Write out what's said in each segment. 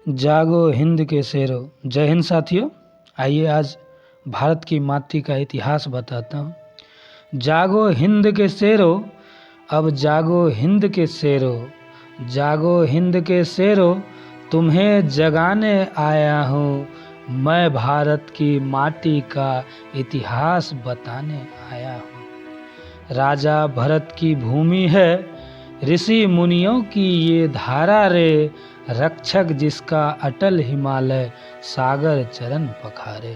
जागो हिंद के शेरों। जय हिंद साथियों। आइए आज भारत की माटी का इतिहास बताता हूँ। जागो हिंद के शेरों, अब जागो हिंद के शेरों, जागो हिंद के शेरों, तुम्हें जगाने आया हूँ। मैं भारत की माटी का इतिहास बताने आया हूँ। राजा भरत की भूमि है, ऋषि मुनियों की ये धारा रे, रक्षक जिसका अटल हिमालय सागर चरण पखारे।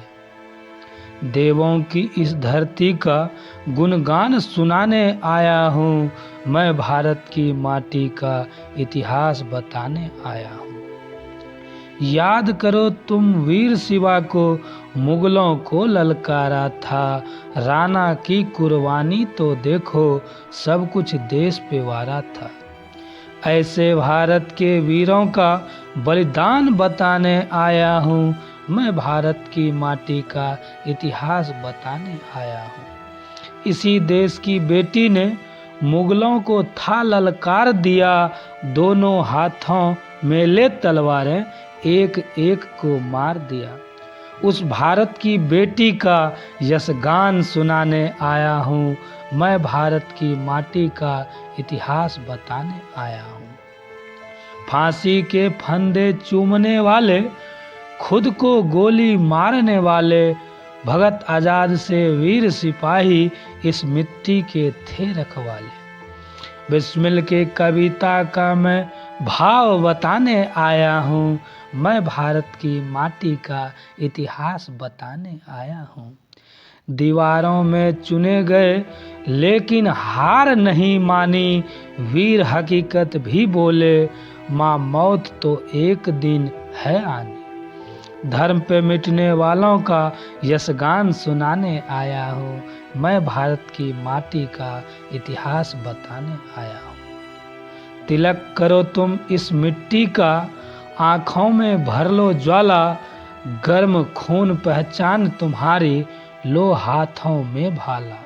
देवों की इस धरती का गुणगान सुनाने आया हूँ। मैं भारत की माटी का इतिहास बताने आया हूँ। याद करो तुम वीर शिवा को, मुगलों को ललकारा था। राणा की कुर्बानी तो देखो, सब कुछ देश पे वारा था। ऐसे भारत के वीरों का बलिदान बताने आया हूँ। मैं भारत की माटी का इतिहास बताने आया हूँ। इसी देश की बेटी ने मुगलों को था ललकार दिया। दोनों हाथों में ले तलवारें, एक एक को मार दिया। उस भारत की बेटी का यशगान सुनाने आया हूँ। मैं भारत की माटी का इतिहास बताने आया हूँ। फांसी के फंदे चूमने वाले, खुद को गोली मारने वाले, भगत आजाद से वीर सिपाही इस मिट्टी के थे रखवाले। बिस्मिल के कविता का मैं भाव बताने आया हूँ। मैं भारत की माटी का इतिहास बताने आया हूँ। दीवारों में चुने गए लेकिन हार नहीं मानी, वीर हकीकत भी बोले, माँ मौत तो एक दिन है आनी। धर्म पे मिटने वालों का यशगान सुनाने आया हूँ। मैं भारत की माटी का इतिहास बताने आया हूँ। तिलक करो तुम इस मिट्टी का, आँखों में भर लो ज्वाला, गर्म खून पहचान तुम्हारी, लो हाथों में भाला।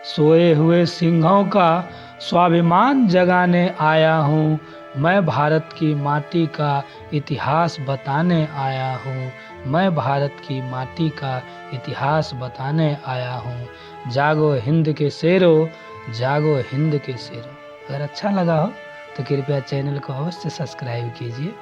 सोए हुए सिंहों का स्वाभिमान जगाने आया हूँ। मैं भारत की माटी का इतिहास बताने आया हूँ। मैं भारत की माटी का इतिहास बताने आया हूँ। जागो हिंद के शेरों, जागो हिंद के शेरों। अगर अच्छा लगा हो तो कृपया चैनल को अवश्य सब्सक्राइब कीजिए।